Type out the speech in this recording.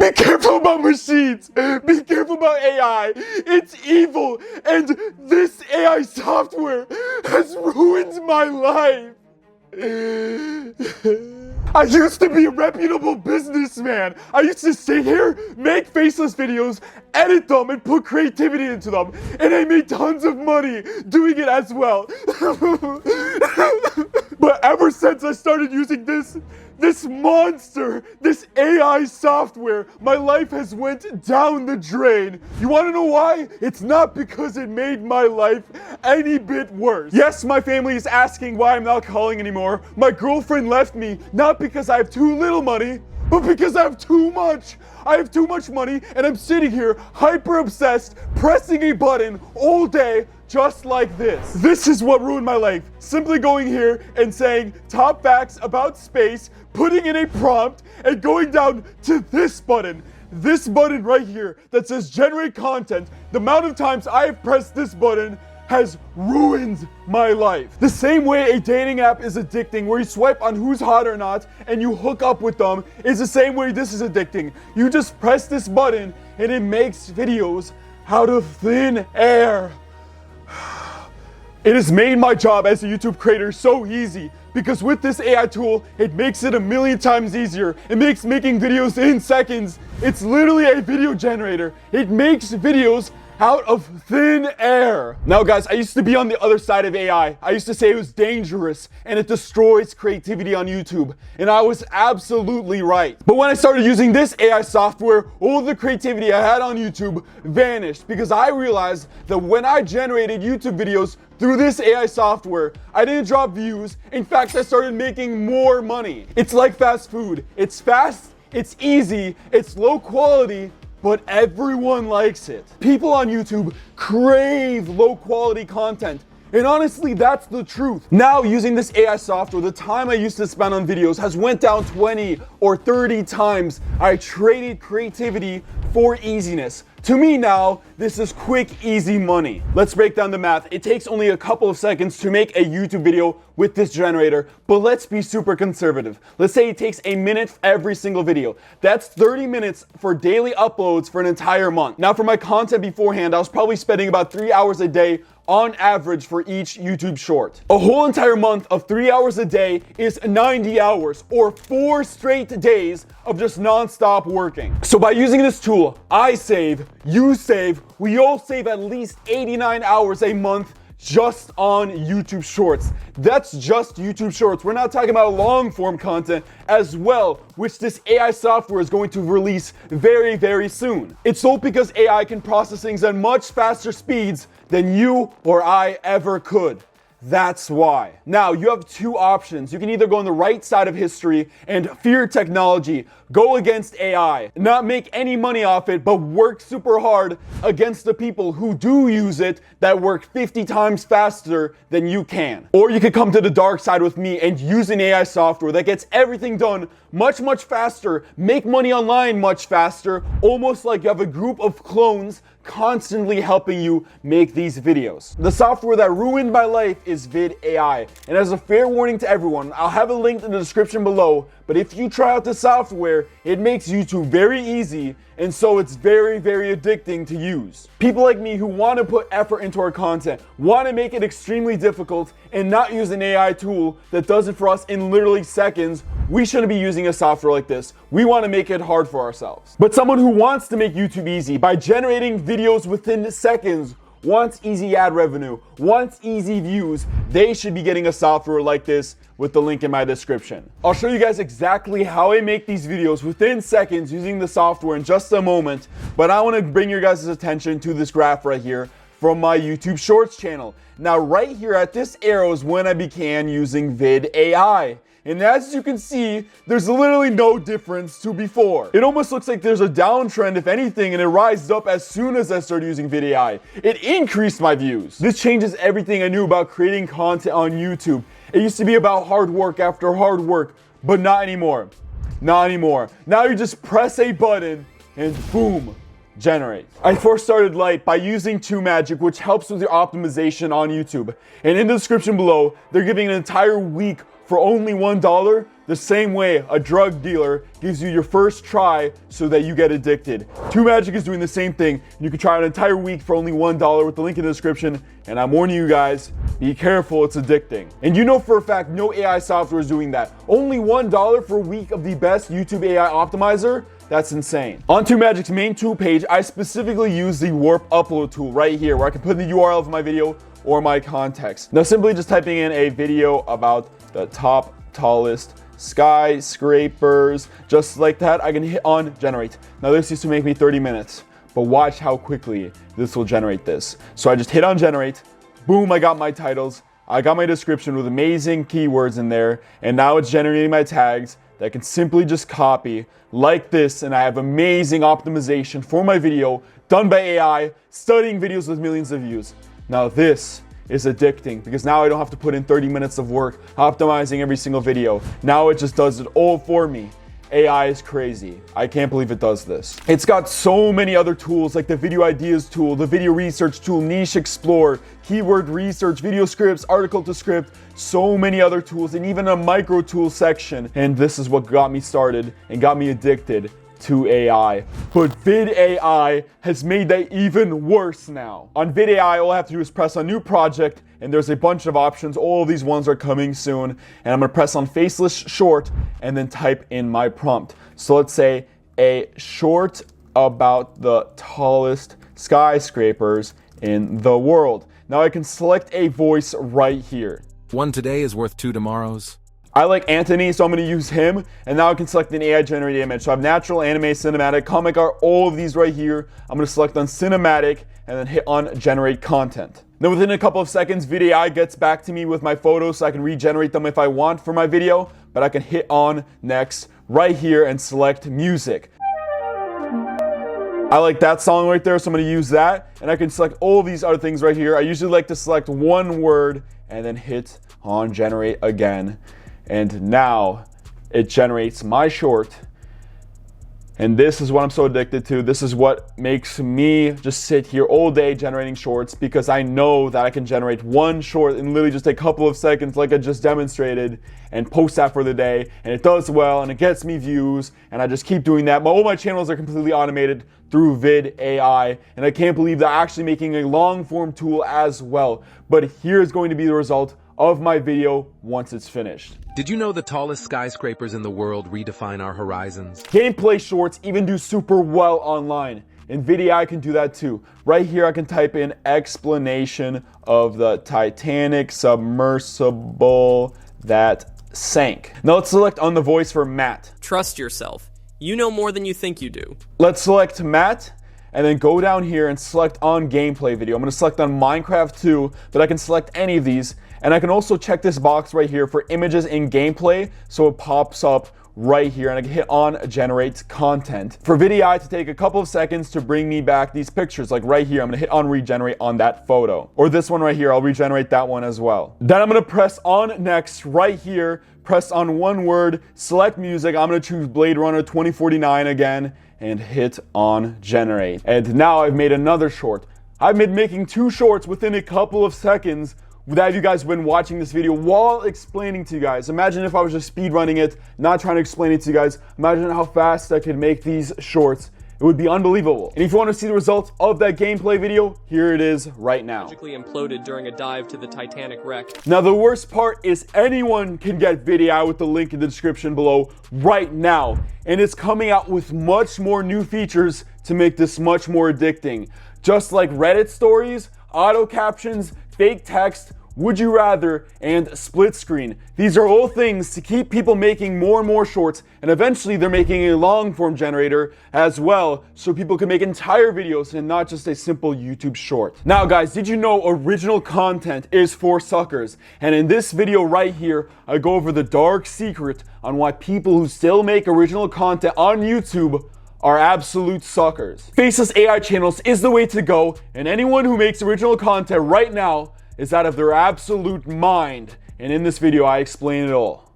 Be careful about machines. Be careful about AI. It's evil. And this AI software has ruined my life. I used to be a reputable businessman. I used to sit here, make faceless videos, edit them, and put creativity into them. And I made tons of money doing it as well. But ever since I started using this monster, this AI software, my life has went down the drain. You want to know why? It's not because it made my life any bit worse. Yes, my family is asking why I'm not calling anymore. My girlfriend left me, not because I have too little money, but because I have too much. I have too much money, and I'm sitting here hyper obsessed, pressing a button all day, just like this. This is what ruined my life. Simply going here and saying top facts about space, putting in a prompt, and going down to this button. This button right here that says generate content. The amount of times I have pressed this button has ruined my life. The same way a dating app is addicting, where you swipe on who's hot or not and you hook up with them, is the same way this is addicting. You just press this button and it makes videos out of thin air. It has made my job as a YouTube creator so easy, because with this AI tool, it makes it a million times easier. It makes making videos in seconds. It's literally a video generator. It makes videos out of thin air. Now guys, I used to be on the other side of AI. I used to say it was dangerous and it destroys creativity on YouTube. And I was absolutely right. But when I started using this AI software, all the creativity I had on YouTube vanished, because I realized that when I generated YouTube videos through this AI software, I didn't drop views. In fact, I started making more money. It's like fast food. It's fast, it's easy, it's low quality, but everyone likes it. People on YouTube crave low quality content. And honestly, that's the truth. Now, using this AI software, the time I used to spend on videos has went down 20 or 30 times. I traded creativity for easiness. To me now, this is quick, easy money. Let's break down the math. It takes only a couple of seconds to make a YouTube video with this generator, but let's be super conservative. Let's say it takes a minute every single video. That's 30 minutes for daily uploads for an entire month. Now, for my content beforehand, I was probably spending about 3 hours a day on average for each YouTube short. A whole entire month of 3 hours a day is 90 hours, or 4 straight days of just non-stop working. So by using this tool, I save, you save, we all save at least 89 hours a month just on YouTube Shorts. That's just YouTube Shorts. We're not talking about long form content as well, which this AI software is going to release very, very soon. It's all because AI can process things at much faster speeds than you or I ever could. That's why. Now, you have two options. You can either go on the right side of history and fear technology, go against AI, not make any money off it, but work super hard against the people who do use it that work 50 times faster than you can. Or you could come to the dark side with me and use an AI software that gets everything done much, much faster, make money online much faster, almost like you have a group of clones constantly helping you make these videos. The software that ruined my life is VidAI. And as a fair warning to everyone, I'll have a link in the description below, but if you try out the software, it makes YouTube very easy, and so it's very, very addicting to use. People like me who want to put effort into our content, want to make it extremely difficult, and not use an AI tool that does it for us in literally seconds, we shouldn't be using a software like this. We want to make it hard for ourselves. But someone who wants to make YouTube easy by generating videos within seconds, wants easy ad revenue, wants easy views, they should be getting a software like this with the link in my description. I'll show you guys exactly how I make these videos within seconds using the software in just a moment, but I want to bring your guys' attention to this graph right here from my YouTube Shorts channel. Now, right here at this arrow is when I began using VidAI. And as you can see, there's literally no difference to before. It almost looks like there's a downtrend, if anything, and it rises up as soon as I started using VidAI. It increased my views. This changes everything I knew about creating content on YouTube. It used to be about hard work after hard work, but not anymore. Not anymore. Now you just press a button and boom, generate. I first started light by using TubeMagic, which helps with your optimization on YouTube. And in the description below, they're giving an entire week for only $1, the same way a drug dealer gives you your first try so that you get addicted. TubeMagic is doing the same thing. You can try an entire week for only $1 with the link in the description. And I'm warning you guys, be careful, it's addicting. And you know for a fact, no AI software is doing that. Only $1 for a week of the best YouTube AI optimizer? That's insane. On TubeMagic's main tool page, I specifically use the Warp Upload tool right here, where I can put in the URL of my video or my context. Now, simply just typing in a video about the top, tallest skyscrapers, just like that, I can hit on generate. Now, this used to make me 30 minutes, but watch how quickly this will generate this. So I just hit on generate, boom, I got my titles, I got my description with amazing keywords in there, and now it's generating my tags that I can simply just copy like this, and I have amazing optimization for my video done by AI, studying videos with millions of views. Now this is addicting because now I don't have to put in 30 minutes of work optimizing every single video. Now it just does it all for me. AI is crazy. I can't believe it does this. It's got so many other tools like the video ideas tool, the video research tool, niche explorer, keyword research, video scripts, article to script, so many other tools, and even a micro tool section. And this is what got me started and got me addicted to AI. But VidAI has made that even worse now. On VidAI, all I have to do is press on new project, and there's a bunch of options. All of these ones are coming soon. And I'm gonna press on faceless short and then type in my prompt. So let's say a short about the tallest skyscrapers in the world. Now I can select a voice right here. One today is worth two tomorrows. I like Anthony, so I'm going to use him. And now I can select an AI-generated image. So I have natural, anime, cinematic, comic art, all of these right here. I'm going to select on cinematic and then hit on generate content. Then within a couple of seconds, VidAI gets back to me with my photos so I can regenerate them if I want for my video. But I can hit on next right here and select music. I like that song right there, so I'm going to use that. And I can select all these other things right here. I usually like to select one word and then hit on generate again. And now it generates my short. And this is what I'm so addicted to. This is what makes me just sit here all day generating shorts, because I know that I can generate one short in literally just a couple of seconds like I just demonstrated and post that for the day. And it does well and it gets me views, and I just keep doing that. All my channels are completely automated through VidAI, and I can't believe they're actually making a long form tool as well. But here's going to be the result of my video once it's finished. Did you know the tallest skyscrapers in the world redefine our horizons? Gameplay shorts even do super well online. And VidAI can do that too. Right here I can type in explanation of the Titanic submersible that sank. Now let's select on the voice for Matt. Trust yourself. You know more than you think you do. Let's select Matt and then go down here and select on gameplay video. I'm going to select on Minecraft 2, but I can select any of these. And I can also check this box right here for images in gameplay, so it pops up right here, and I can hit on generate content. For VidAI to take a couple of seconds to bring me back these pictures, like right here, I'm gonna hit on regenerate on that photo. Or this one right here, I'll regenerate that one as well. Then I'm gonna press on next right here, press on one word, select music. I'm gonna choose Blade Runner 2049 again, and hit on generate. And now I've made another short. I've been making two shorts within a couple of seconds that you guys have been watching this video while explaining to you guys. Imagine if I was just speed running it, not trying to explain it to you guys. Imagine how fast I could make these shorts. It would be unbelievable. And if you want to see the results of that gameplay video, here it is right now. Magically imploded during a dive to the Titanic wreck. Now the worst part is anyone can get VidAI with the link in the description below right now. And it's coming out with much more new features to make this much more addicting. Just like Reddit stories, auto captions, fake text, would you rather, and split screen. These are all things to keep people making more and more shorts, and eventually they're making a long form generator as well, so people can make entire videos and not just a simple YouTube short. Now guys, did you know original content is for suckers? And in this video right here, I go over the dark secret on why people who still make original content on YouTube are absolute suckers. Faceless AI channels is the way to go, and anyone who makes original content right now is out of their absolute mind. And in this video, I explain it all.